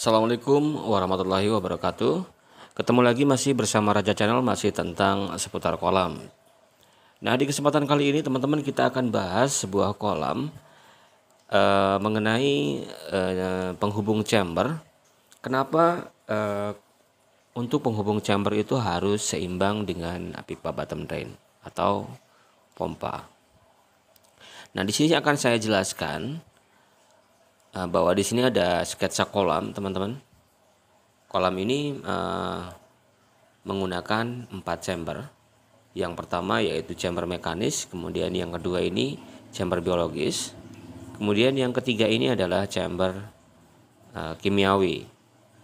Assalamualaikum warahmatullahi wabarakatuh. Ketemu lagi masih bersama Raja Channel, masih tentang seputar kolam. Nah, di kesempatan kali ini teman-teman kita akan bahas sebuah kolam mengenai penghubung chamber. Kenapa untuk penghubung chamber itu harus seimbang dengan pipa bottom drain atau pompa. Nah, di sini akan saya jelaskan bahwa di sini ada sketsa kolam, teman-teman. Kolam ini menggunakan 4 chamber. Yang pertama yaitu chamber mekanis, kemudian yang kedua ini chamber biologis, kemudian yang ketiga ini adalah chamber kimiawi.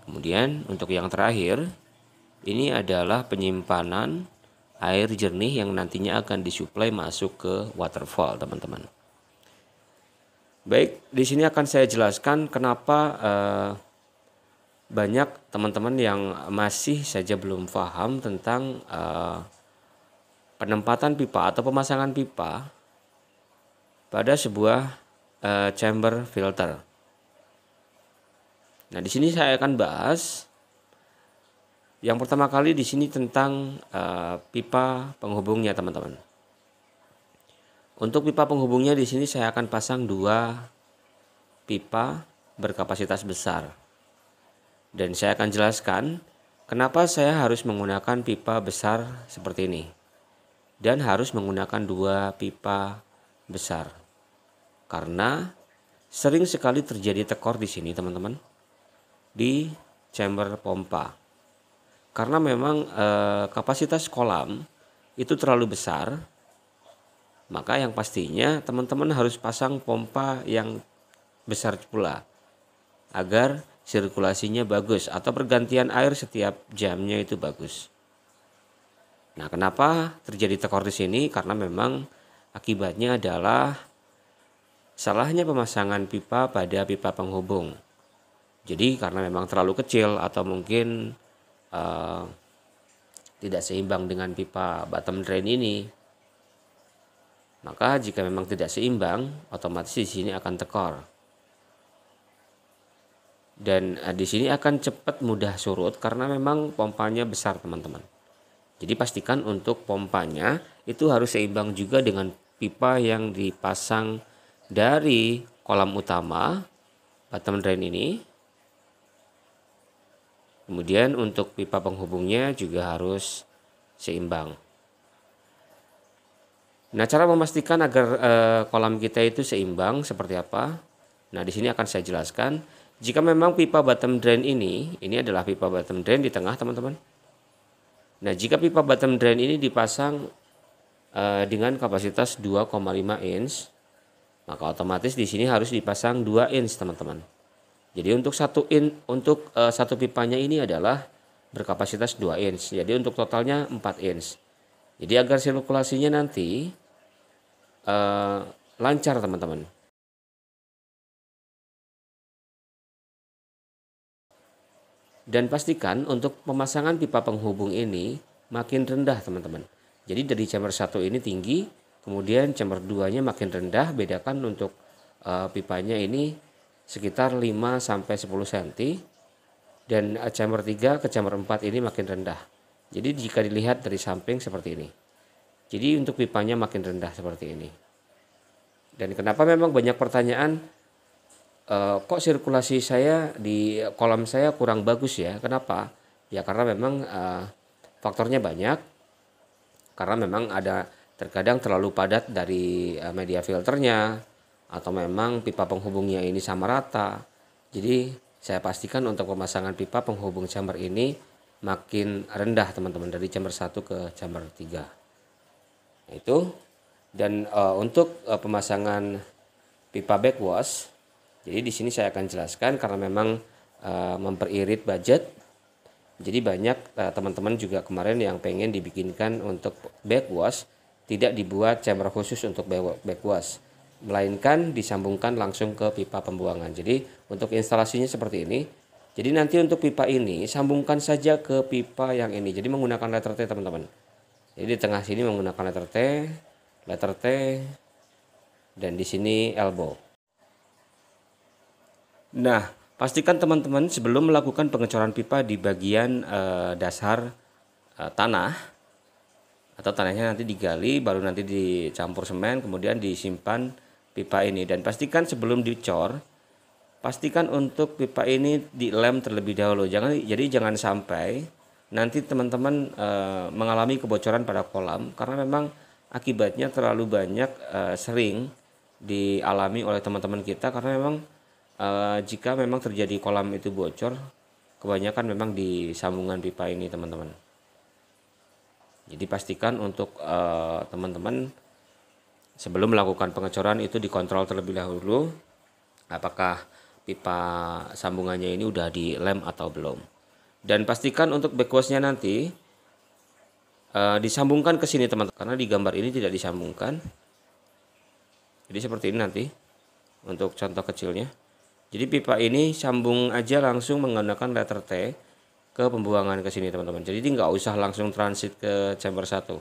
Kemudian untuk yang terakhir ini adalah penyimpanan air jernih yang nantinya akan disuplai masuk ke waterfall, teman-teman. Baik, di sini akan saya jelaskan kenapa banyak teman-teman yang masih saja belum paham tentang penempatan pipa atau pemasangan pipa pada sebuah chamber filter. Nah, di sini saya akan bahas yang pertama kali di sini tentang pipa penghubungnya, teman-teman. Untuk pipa penghubungnya di sini saya akan pasang 2 pipa berkapasitas besar. Dan saya akan jelaskan kenapa saya harus menggunakan pipa besar seperti ini. Dan harus menggunakan 2 pipa besar. Karena sering sekali terjadi tekor di sini, teman-teman. Di chamber pompa. Karena memang kapasitas kolam itu terlalu besar. Maka yang pastinya teman-teman harus pasang pompa yang besar pula agar sirkulasinya bagus atau pergantian air setiap jamnya itu bagus. Nah, kenapa terjadi tekor di sini? Karena memang akibatnya adalah salahnya pemasangan pipa pada pipa penghubung. Jadi karena memang terlalu kecil atau mungkin tidak seimbang dengan pipa bottom drain ini. Maka jika memang tidak seimbang, otomatis di sini akan tekor. Dan di sini akan cepat mudah surut karena memang pompanya besar, teman-teman. Jadi pastikan untuk pompanya itu harus seimbang juga dengan pipa yang dipasang dari kolam utama bottom drain ini. Kemudian untuk pipa penghubungnya juga harus seimbang. Nah, cara memastikan agar kolam kita itu seimbang seperti apa? Nah, di sini akan saya jelaskan. Jika memang pipa bottom drain ini adalah pipa bottom drain di tengah, teman-teman. Nah, jika pipa bottom drain ini dipasang dengan kapasitas 2,5 inch, maka otomatis di sini harus dipasang 2 inch, teman-teman. Jadi untuk satu pipanya ini adalah berkapasitas 2 inch. Jadi untuk totalnya 4 inch. Jadi agar sirkulasinya nanti lancar, teman-teman. Dan pastikan untuk pemasangan pipa penghubung ini makin rendah, teman-teman. Jadi dari chamber 1 ini tinggi, kemudian chamber 2-nya makin rendah. Bedakan untuk pipanya ini sekitar 5-10 cm. Dan chamber 3 ke chamber 4 ini makin rendah. Jadi jika dilihat dari samping seperti ini. Jadi untuk pipanya makin rendah seperti ini. Dan kenapa memang banyak pertanyaan, kok sirkulasi saya di kolam saya kurang bagus ya? Kenapa? Ya karena memang faktornya banyak. Karena memang ada terkadang terlalu padat dari media filternya. Atau memang pipa penghubungnya ini sama rata. Jadi saya pastikan untuk pemasangan pipa penghubung chamber ini makin rendah, teman-teman, dari chamber 1 ke chamber 3. Nah, itu. Dan untuk pemasangan pipa backwash, jadi di sini saya akan jelaskan karena memang memperirit budget. Jadi banyak teman-teman juga kemarin yang pengen dibikinkan untuk backwash tidak dibuat chamber khusus untuk backwash, melainkan disambungkan langsung ke pipa pembuangan. Jadi untuk instalasinya seperti ini. Jadi nanti untuk pipa ini sambungkan saja ke pipa yang ini. Jadi menggunakan letter T, teman-teman. Jadi di tengah sini menggunakan letter T, dan di sini elbow. Nah, Pastikan teman-teman sebelum melakukan pengecoran pipa di bagian dasar tanah, atau tanahnya nanti digali baru nanti dicampur semen kemudian disimpan pipa ini. Dan pastikan sebelum dicor, pastikan untuk pipa ini dilem terlebih dahulu. Jangan sampai nanti teman-teman mengalami kebocoran pada kolam, karena memang akibatnya terlalu banyak sering dialami oleh teman-teman kita, karena memang jika memang terjadi kolam itu bocor, kebanyakan memang di sambungan pipa ini teman-teman. Jadi pastikan untuk teman-teman sebelum melakukan pengecoran itu dikontrol terlebih dahulu apakah pipa sambungannya ini udah dilem atau belum. Dan pastikan untuk backwashnya nanti disambungkan ke sini teman-teman, karena di gambar ini tidak disambungkan. Jadi seperti ini nanti untuk contoh kecilnya. Jadi pipa ini sambung aja langsung menggunakan letter T ke pembuangan ke sini teman-teman. Jadi nggak usah langsung transit ke chamber 1.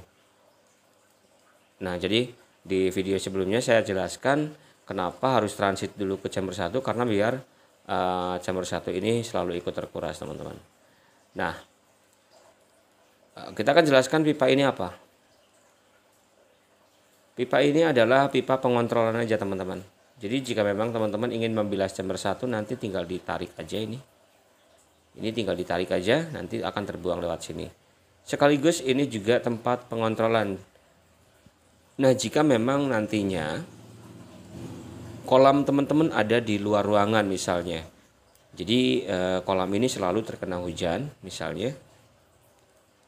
Nah, jadi di video sebelumnya saya jelaskan kenapa harus transit dulu ke chamber 1, karena biar chamber 1 ini selalu ikut terkuras teman-teman. Nah, kita akan jelaskan pipa ini apa. Pipa ini adalah pipa pengontrolan aja teman-teman. Jadi jika memang teman-teman ingin membilas chamber 1, nanti tinggal ditarik aja ini. Ini tinggal ditarik aja, nanti akan terbuang lewat sini. Sekaligus ini juga tempat pengontrolan. Nah, jika memang nantinya kolam teman-teman ada di luar ruangan misalnya, jadi kolam ini selalu terkena hujan misalnya,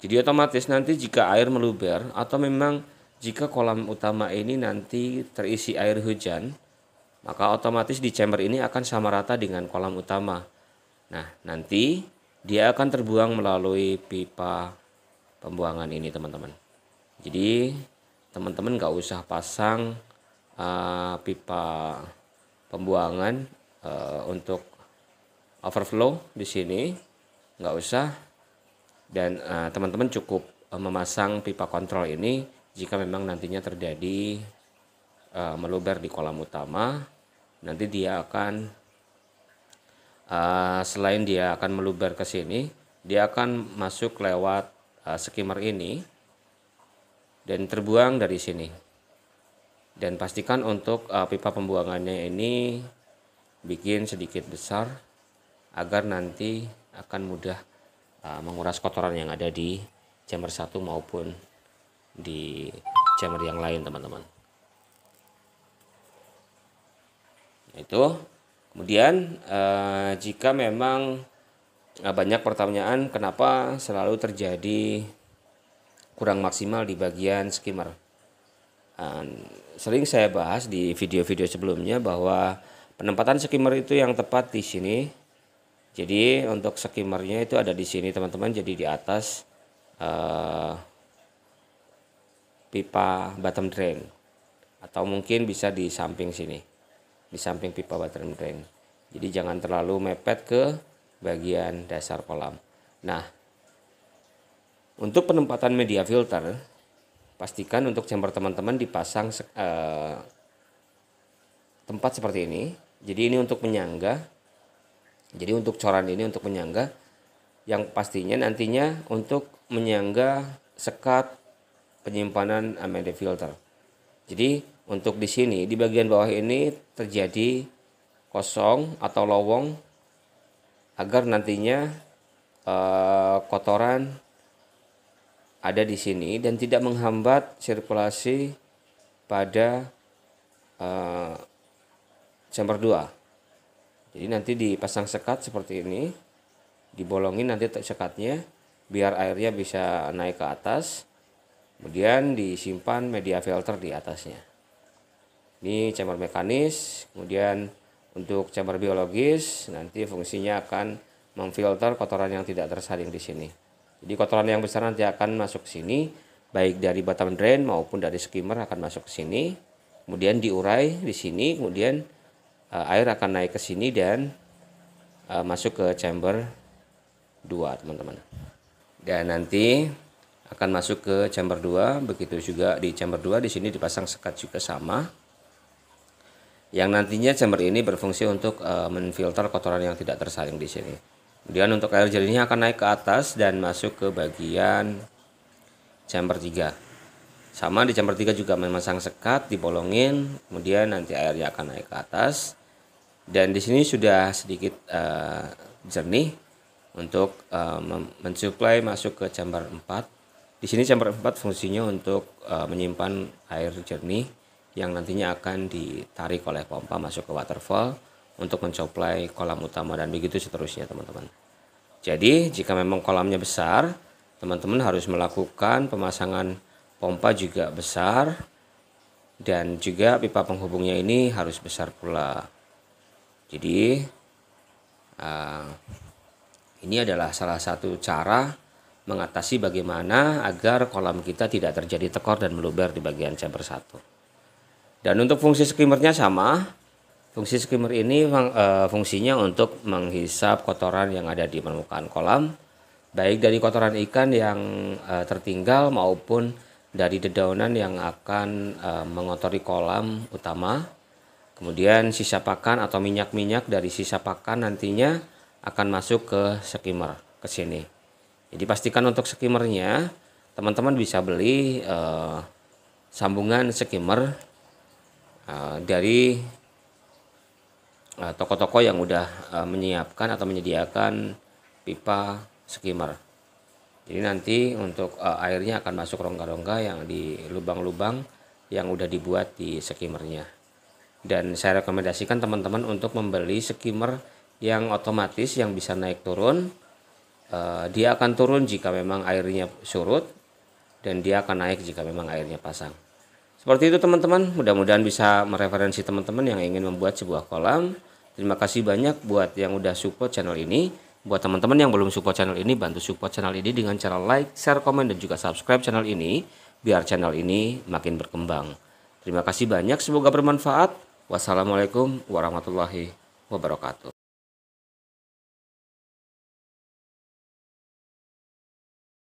jadi otomatis nanti jika air meluber atau memang jika kolam utama ini nanti terisi air hujan, maka otomatis di chamber ini akan sama rata dengan kolam utama. Nah, nanti dia akan terbuang melalui pipa pembuangan ini teman-teman. Jadi teman-teman nggak usah pasang pipa pembuangan untuk overflow di sini, nggak usah. Dan teman-teman cukup memasang pipa kontrol ini jika memang nantinya terjadi meluber di kolam utama. Nanti dia akan selain dia akan meluber ke sini, dia akan masuk lewat skimmer ini dan terbuang dari sini. Dan pastikan untuk pipa pembuangannya ini bikin sedikit besar agar nanti akan mudah menguras kotoran yang ada di chamber 1 maupun di chamber yang lain teman-teman. Itu kemudian jika memang banyak pertanyaan kenapa selalu terjadi kurang maksimal di bagian skimmer, sering saya bahas di video-video sebelumnya bahwa penempatan skimmer itu yang tepat di sini. Jadi untuk skimmernya itu ada di sini teman-teman, jadi di atas pipa bottom drain, atau mungkin bisa di samping sini, di samping pipa bottom drain. Jadi jangan terlalu mepet ke bagian dasar kolam. Nah, untuk penempatan media filter, pastikan untuk chamber teman-teman dipasang tempat seperti ini. Jadi ini untuk penyangga. Jadi untuk coran ini untuk penyangga, yang pastinya nantinya untuk menyangga sekat penyimpanan media filter. Jadi untuk di sini di bagian bawah ini terjadi kosong atau lowong agar nantinya kotoran ada di sini dan tidak menghambat sirkulasi pada chamber 2. Jadi nanti dipasang sekat seperti ini, dibolongin nanti sekatnya biar airnya bisa naik ke atas, kemudian disimpan media filter di atasnya. Ini chamber mekanis, kemudian untuk chamber biologis nanti fungsinya akan memfilter kotoran yang tidak tersaring di sini. Jadi kotoran yang besar nanti akan masuk ke sini, baik dari bottom drain maupun dari skimmer akan masuk ke sini, kemudian diurai di sini, kemudian air akan naik ke sini dan masuk ke chamber 2 teman-teman. Dan nanti akan masuk ke chamber 2, begitu juga di chamber 2 di sini dipasang sekat juga sama. yang nantinya chamber ini berfungsi untuk menfilter kotoran yang tidak tersaring di sini. Kemudian untuk air jernihnya akan naik ke atas dan masuk ke bagian chamber 3. Sama di chamber 3 juga memasang sekat, dibolongin, kemudian nanti airnya akan naik ke atas. Dan di sini sudah sedikit jernih untuk mensuplai masuk ke chamber 4. Di sini chamber 4 fungsinya untuk menyimpan air jernih yang nantinya akan ditarik oleh pompa masuk ke waterfall untuk mensuplai kolam utama dan begitu seterusnya, teman-teman. Jadi jika memang kolamnya besar, teman-teman harus melakukan pemasangan pompa juga besar, dan juga pipa penghubungnya ini harus besar pula. Jadi ini adalah salah satu cara mengatasi bagaimana agar kolam kita tidak terjadi tekor dan meluber di bagian chamber 1. Dan untuk fungsi skimmernya sama. Fungsi skimmer ini fungsinya untuk menghisap kotoran yang ada di permukaan kolam, baik dari kotoran ikan yang tertinggal maupun dari dedaunan yang akan mengotori kolam utama. Kemudian sisa pakan atau minyak-minyak dari sisa pakan nantinya akan masuk ke skimmer ke sini. Jadi pastikan untuk skimmernya teman-teman bisa beli sambungan skimmer dari toko-toko yang udah menyiapkan atau menyediakan pipa skimmer. Jadi nanti untuk airnya akan masuk rongga-rongga yang di lubang-lubang yang udah dibuat di skimmernya. Dan saya rekomendasikan teman-teman untuk membeli skimmer yang otomatis yang bisa naik turun. Dia akan turun jika memang airnya surut, dan dia akan naik jika memang airnya pasang. Seperti itu teman-teman, mudah-mudahan bisa mereferensi teman-teman yang ingin membuat sebuah kolam. Terima kasih banyak buat yang udah support channel ini. Buat teman-teman yang belum support channel ini, bantu support channel ini dengan cara like, share, komen, dan juga subscribe channel ini, biar channel ini makin berkembang. Terima kasih banyak, semoga bermanfaat. Wassalamualaikum warahmatullahi wabarakatuh.